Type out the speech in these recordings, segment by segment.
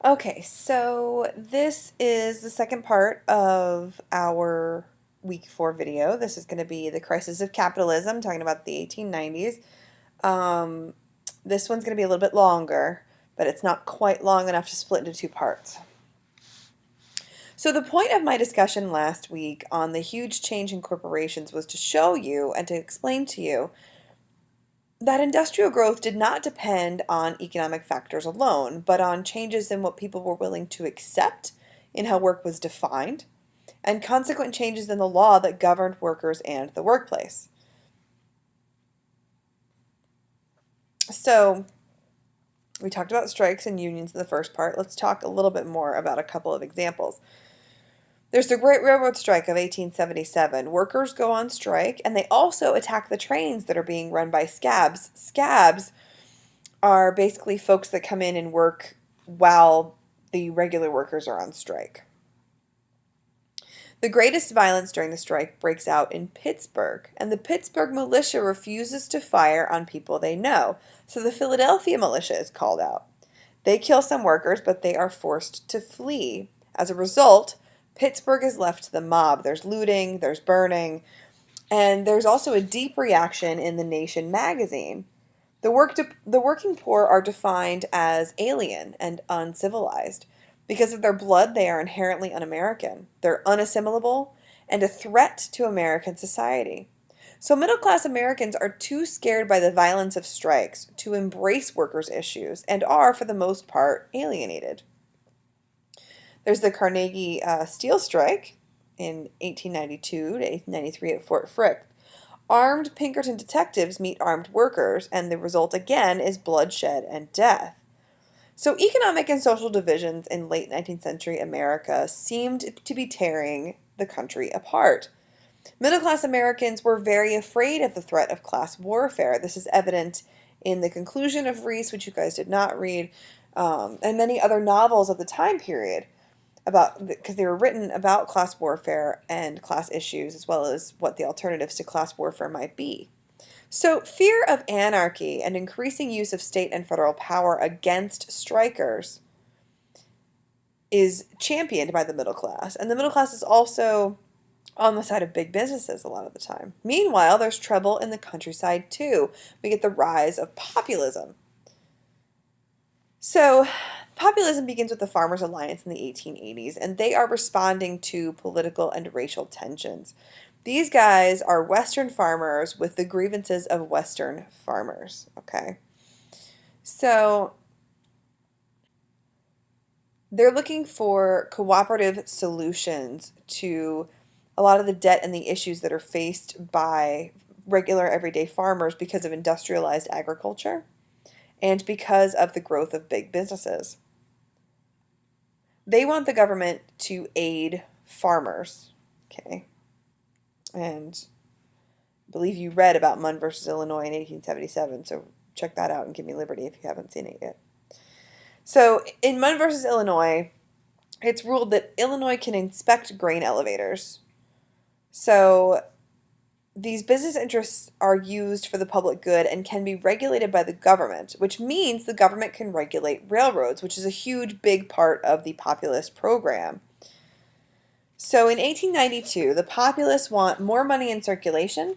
Okay, so this is the second part of our week 4 video. This is going to be the crisis of capitalism, talking about the 1890s. Um, this one's going to be a little bit longer, but it's not quite long enough to split into two parts. So the point of my discussion last week on the huge change in corporations was to show you and to explain to you that industrial growth did not depend on economic factors alone, but on changes in what people were willing to accept, in how work was defined, and consequent changes in the law that governed workers and the workplace. So, we talked about strikes and unions in the first part. Let's talk a little bit more about a couple of examples. There's the Great Railroad Strike of 1877. Workers go on strike, and they also attack the trains that are being run by scabs. Scabs are basically folks that come in and work while the regular workers are on strike. The greatest violence during the strike breaks out in Pittsburgh, and the Pittsburgh militia refuses to fire on people they know, so the Philadelphia militia is called out. They kill some workers, but they are forced to flee. As a result, Pittsburgh is left to the mob. There's looting, there's burning, and there's also a deep reaction in the Nation magazine. The working poor are defined as alien and uncivilized. Because of their blood, they are inherently un-American. They're unassimilable and a threat to American society. So middle-class Americans are too scared by the violence of strikes to embrace workers' issues and are, for the most part, alienated. There's the Carnegie Steel Strike in 1892 to 1893 at Fort Frick. Armed Pinkerton detectives meet armed workers, and the result again is bloodshed and death. So economic and social divisions in late 19th century America seemed to be tearing the country apart. Middle-class Americans were very afraid of the threat of class warfare. This is evident in The Conclusion of Reese, which you guys did not read, and many other novels of the time period, because they were written about class warfare and class issues, as well as what the alternatives to class warfare might be. So, fear of anarchy and increasing use of state and federal power against strikers is championed by the middle class, and the middle class is also on the side of big businesses a lot of the time. Meanwhile, there's trouble in the countryside too. We get the rise of populism. So, populism begins with the Farmers Alliance in the 1880s, and they are responding to political and racial tensions. These guys are Western farmers with the grievances of Western farmers, okay? So, they're looking for cooperative solutions to a lot of the debt and the issues that are faced by regular everyday farmers because of industrialized agriculture and because of the growth of big businesses. They want the government to aid farmers, okay? And I believe you read about Munn versus Illinois in 1877, so check that out and give me liberty if you haven't seen it yet. So in Munn versus Illinois, it's ruled that Illinois can inspect grain elevators. So these business interests are used for the public good and can be regulated by the government, which means the government can regulate railroads, which is a huge, big part of the populist program. So in 1892, the populists want more money in circulation.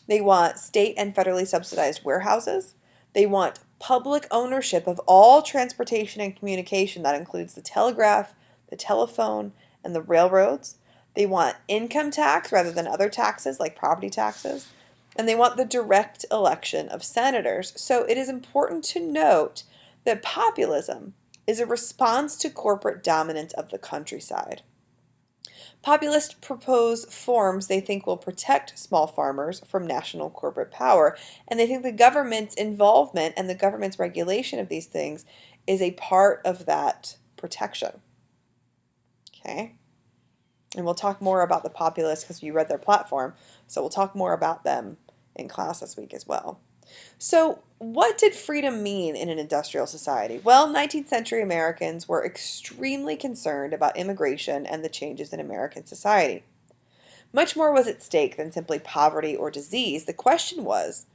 They want state and federally subsidized warehouses. They want public ownership of all transportation and communication. That includes the telegraph, the telephone, and the railroads. They want income tax rather than other taxes like property taxes. And they want the direct election of senators. So it is important to note that populism is a response to corporate dominance of the countryside. Populists propose forms they think will protect small farmers from national corporate power, and they think the government's involvement and the government's regulation of these things is a part of that protection. Okay? And we'll talk more about the populists because you read their platform, so we'll talk more about them in class this week as well. So, what did freedom mean in an industrial society? Well, 19th century Americans were extremely concerned about immigration and the changes in American society. Much more was at stake than simply poverty or disease. The question was,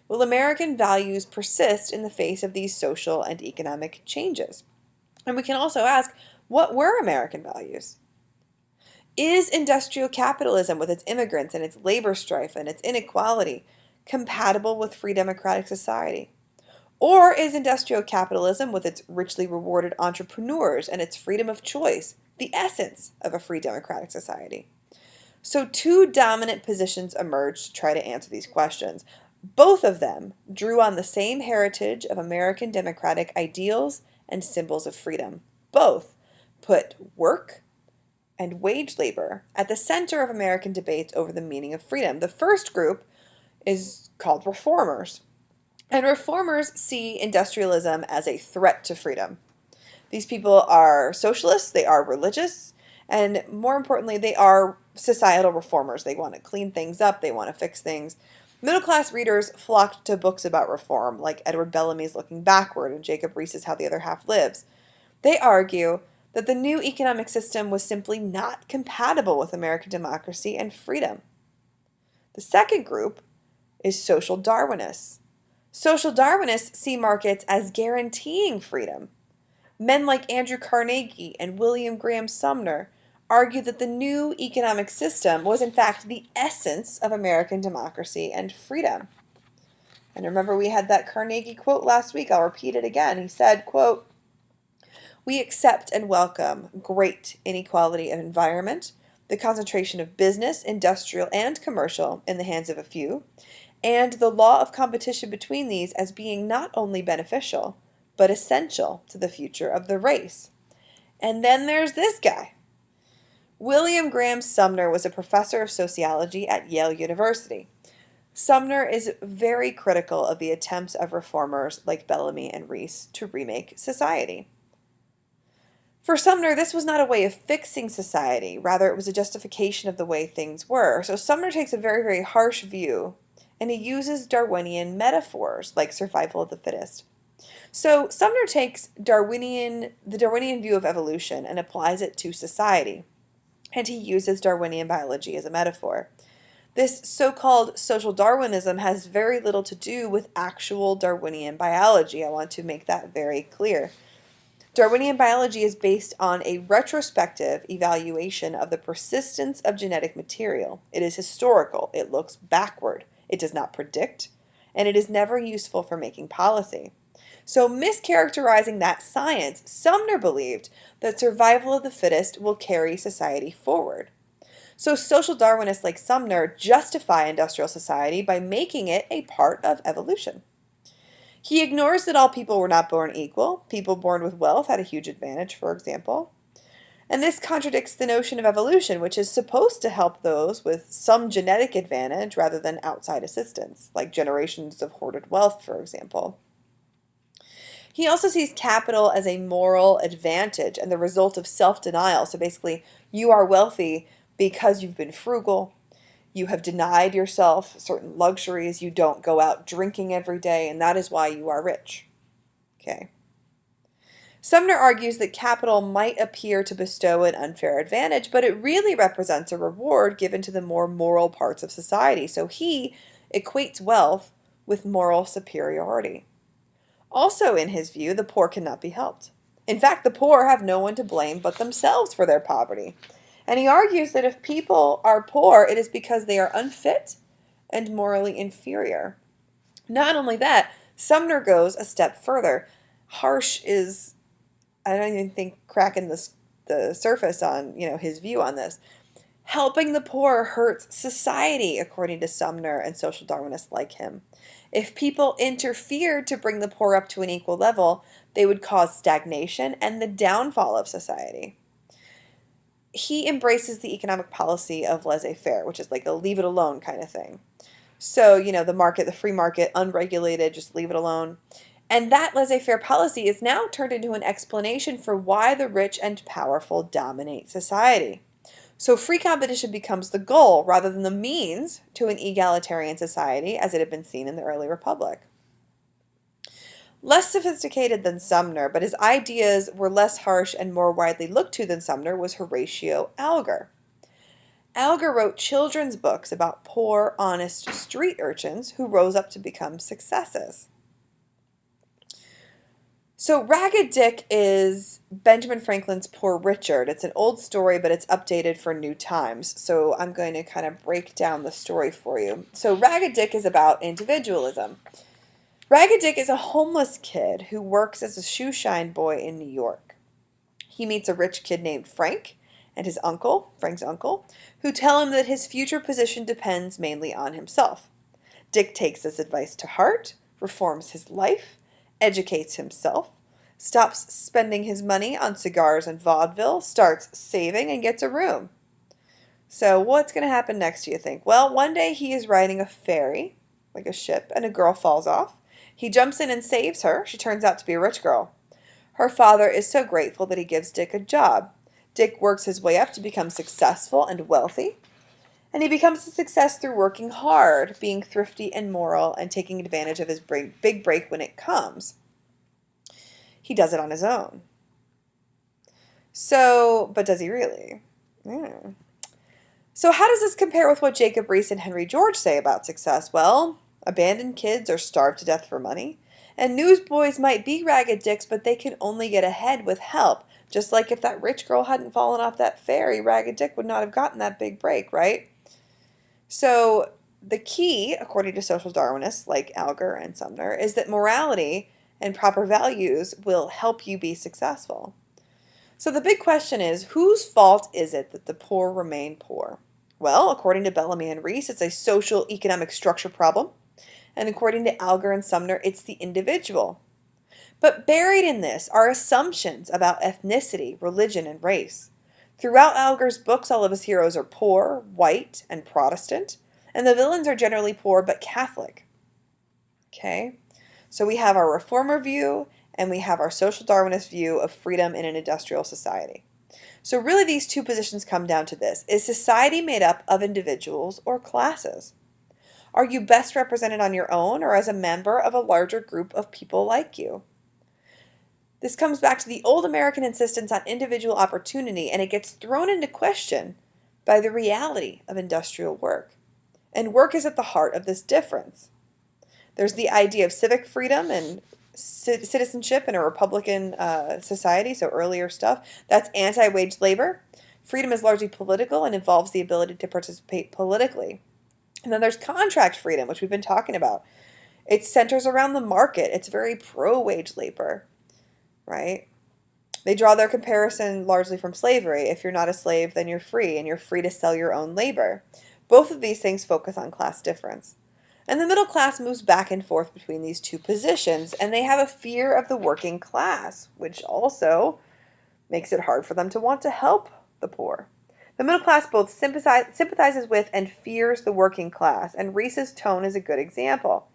will American values persist in the face of these social and economic changes? And we can also ask, what were American values? Is industrial capitalism, with its immigrants and its labor strife and its inequality, compatible with free democratic society? Or is industrial capitalism, with its richly rewarded entrepreneurs and its freedom of choice, the essence of a free democratic society? So, two dominant positions emerged to try to answer these questions. Both of them drew on the same heritage of American democratic ideals and symbols of freedom. Both put work and wage labor at the center of American debates over the meaning of freedom. The first group is called reformers, and reformers see industrialism as a threat to freedom. These people are socialists, they are religious, and more importantly, they are societal reformers. They want to clean things up, they want to fix things. Middle class readers flocked to books about reform, like Edward Bellamy's Looking Backward and Jacob Riis's How the Other Half Lives. They argue that the new economic system was simply not compatible with American democracy and freedom. The second group is social Darwinists. Social Darwinists see markets as guaranteeing freedom. Men like Andrew Carnegie and William Graham Sumner argued that the new economic system was in fact the essence of American democracy and freedom. And remember, we had that Carnegie quote last week. I'll repeat it again. He said, quote, "We accept and welcome great inequality of environment, the concentration of business, industrial, and commercial in the hands of a few, and the law of competition between these as being not only beneficial, but essential to the future of the race." And then there's this guy. William Graham Sumner was a professor of sociology at Yale University. Sumner is very critical of the attempts of reformers like Bellamy and Riis to remake society. For Sumner, this was not a way of fixing society. Rather, it was a justification of the way things were. So Sumner takes a very, very harsh view, and he uses Darwinian metaphors like survival of the fittest. So Sumner takes the Darwinian view of evolution and applies it to society, and he uses Darwinian biology as a metaphor. This so-called social Darwinism has very little to do with actual Darwinian biology. I want to make that very clear. Darwinian biology is based on a retrospective evaluation of the persistence of genetic material. It is historical. It looks backward. It does not predict, and it is never useful for making policy. So, mischaracterizing that science, Sumner believed that survival of the fittest will carry society forward. So, social Darwinists like Sumner justify industrial society by making it a part of evolution. He ignores that all people were not born equal. People born with wealth had a huge advantage, for example. And this contradicts the notion of evolution, which is supposed to help those with some genetic advantage rather than outside assistance, like generations of hoarded wealth, for example. He also sees capital as a moral advantage and the result of self-denial. So basically, you are wealthy because you've been frugal. You have denied yourself certain luxuries. You don't go out drinking every day, and that is why you are rich. Okay. Sumner argues that capital might appear to bestow an unfair advantage, but it really represents a reward given to the more moral parts of society. So he equates wealth with moral superiority. Also, in his view, the poor cannot be helped. In fact, the poor have no one to blame but themselves for their poverty. And he argues that if people are poor, it is because they are unfit and morally inferior. Not only that, Sumner goes a step further. Harsh is, I don't even think, cracking the surface on his view on this. Helping the poor hurts society, according to Sumner and social Darwinists like him. If people interfered to bring the poor up to an equal level, they would cause stagnation and the downfall of society. He embraces the economic policy of laissez-faire, which is like a leave it alone kind of thing. So, the market, the free market, unregulated, just leave it alone. And that laissez-faire policy is now turned into an explanation for why the rich and powerful dominate society. So free competition becomes the goal rather than the means to an egalitarian society as it had been seen in the early republic. Less sophisticated than Sumner, but his ideas were less harsh and more widely looked to than Sumner, was Horatio Alger. Alger wrote children's books about poor, honest street urchins who rose up to become successes. So, Ragged Dick is Benjamin Franklin's Poor Richard. It's an old story, but it's updated for new times. So, I'm going to kind of break down the story for you. So, Ragged Dick is about individualism. Ragged Dick is a homeless kid who works as a shoe shine boy in New York. He meets a rich kid named Frank and his uncle, Frank's uncle, who tell him that his future position depends mainly on himself. Dick takes this advice to heart, reforms his life, educates himself, stops spending his money on cigars and vaudeville, starts saving, and gets a room. So, what's going to happen next, do you think? Well, one day he is riding a ferry, like a ship, and a girl falls off. He jumps in and saves her. She turns out to be a rich girl. Her father is so grateful that he gives Dick a job. Dick works his way up to become successful and wealthy. And he becomes a success through working hard, being thrifty and moral, and taking advantage of his big break when it comes. He does it on his own. So, but does he really? Yeah. So how does this compare with what Jacob Riis and Henry George say about success? Well, abandoned kids are starved to death for money. And newsboys might be ragged dicks, but they can only get ahead with help. Just like if that rich girl hadn't fallen off that ferry, Ragged Dick would not have gotten that big break, right? So the key, according to social Darwinists like Alger and Sumner, is that morality and proper values will help you be successful. So the big question is, whose fault is it that the poor remain poor? Well, according to Bellamy and Riis, it's a social economic structure problem. And according to Alger and Sumner, it's the individual. But buried in this are assumptions about ethnicity, religion, and race. Throughout Alger's books, all of his heroes are poor, white, and Protestant, and the villains are generally poor but Catholic. Okay? So we have our reformer view, and we have our social Darwinist view of freedom in an industrial society. So really these two positions come down to this. Is society made up of individuals or classes? Are you best represented on your own or as a member of a larger group of people like you? This comes back to the old American insistence on individual opportunity, and it gets thrown into question by the reality of industrial work. And work is at the heart of this difference. There's the idea of civic freedom and citizenship in a Republican society, so earlier stuff. That's anti-wage labor. Freedom is largely political and involves the ability to participate politically. And then there's contract freedom, which we've been talking about. It centers around the market. It's very pro-wage labor, right? They draw their comparison largely from slavery. If you're not a slave, then you're free, and you're free to sell your own labor. Both of these things focus on class difference. And the middle class moves back and forth between these two positions, and they have a fear of the working class, which also makes it hard for them to want to help the poor. The middle class both sympathizes with and fears the working class, and Riis's tone is a good example.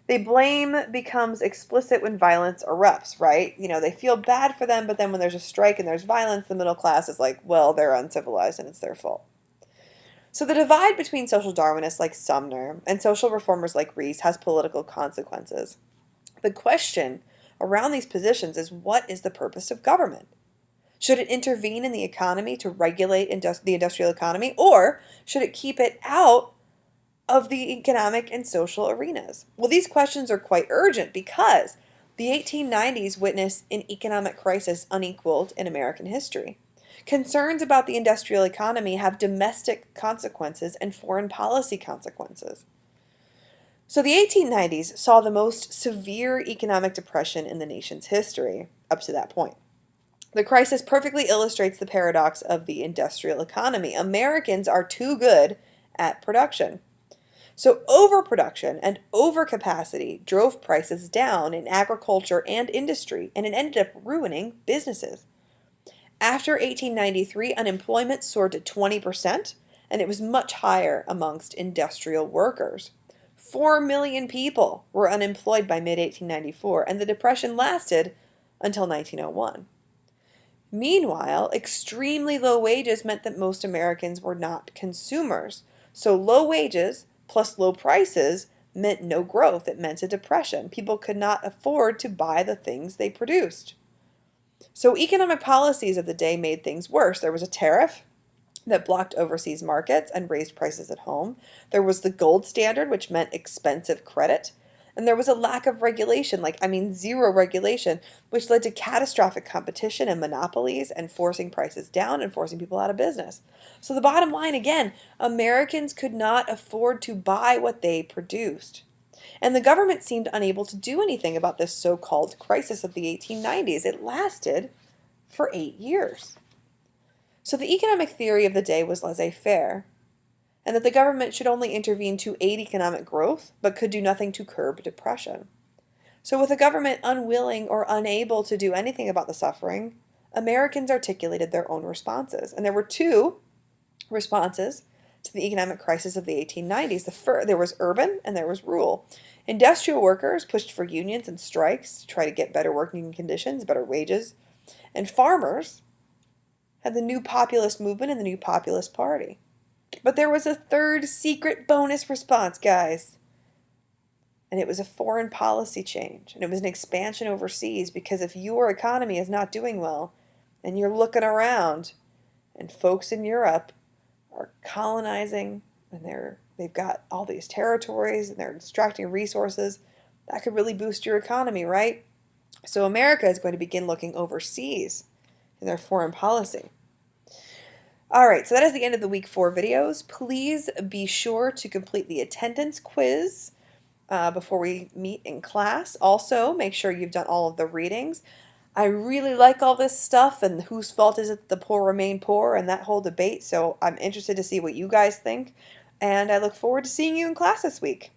The blame becomes explicit when violence erupts, right? You know, they feel bad for them, but then when there's a strike and there's violence, the middle class is like, well, they're uncivilized and it's their fault. So the divide between social Darwinists like Sumner and social reformers like Riis has political consequences. The question around these positions is, what is the purpose of government? Should it intervene in the economy to regulate the industrial economy, or should it keep it out of the economic and social arenas? Well, these questions are quite urgent because the 1890s witnessed an economic crisis unequaled in American history. Concerns about the industrial economy have domestic consequences and foreign policy consequences. So the 1890s saw the most severe economic depression in the nation's history up to that point. The crisis perfectly illustrates the paradox of the industrial economy. Americans are too good at production. So overproduction and overcapacity drove prices down in agriculture and industry, and it ended up ruining businesses. After 1893, unemployment soared to 20%, and it was much higher amongst industrial workers. 4 million people were unemployed by mid-1894, and the Depression lasted until 1901. Meanwhile, extremely low wages meant that most Americans were not consumers. So low wages plus low prices meant no growth. It meant a depression. People could not afford to buy the things they produced. So economic policies of the day made things worse. There was a tariff that blocked overseas markets and raised prices at home. There was the gold standard, which meant expensive credit. And there was a lack of regulation, like, I mean, zero regulation, which led to catastrophic competition and monopolies and forcing prices down and forcing people out of business. So the bottom line again, Americans could not afford to buy what they produced. And the government seemed unable to do anything about this so-called crisis of the 1890s. It lasted for 8 years. So the economic theory of the day was laissez-faire, and that the government should only intervene to aid economic growth, but could do nothing to curb depression. So with a government unwilling or unable to do anything about the suffering, Americans articulated their own responses. And there were two responses to the economic crisis of the 1890s. There was urban and there was rural. Industrial workers pushed for unions and strikes to try to get better working conditions, better wages. And farmers had the New Populist Movement and the New Populist Party. But there was a third secret bonus response, guys. And it was a foreign policy change. And it was an expansion overseas, because if your economy is not doing well and you're looking around and folks in Europe are colonizing and they've got all these territories and they're extracting resources, that could really boost your economy, right? So America is going to begin looking overseas in their foreign policy. All right, so that is the end of the week 4 videos. Please be sure to complete the attendance quiz before we meet in class. Also, make sure you've done all of the readings. I really like all this stuff and whose fault is it the poor remain poor and that whole debate, so I'm interested to see what you guys think, and I look forward to seeing you in class this week.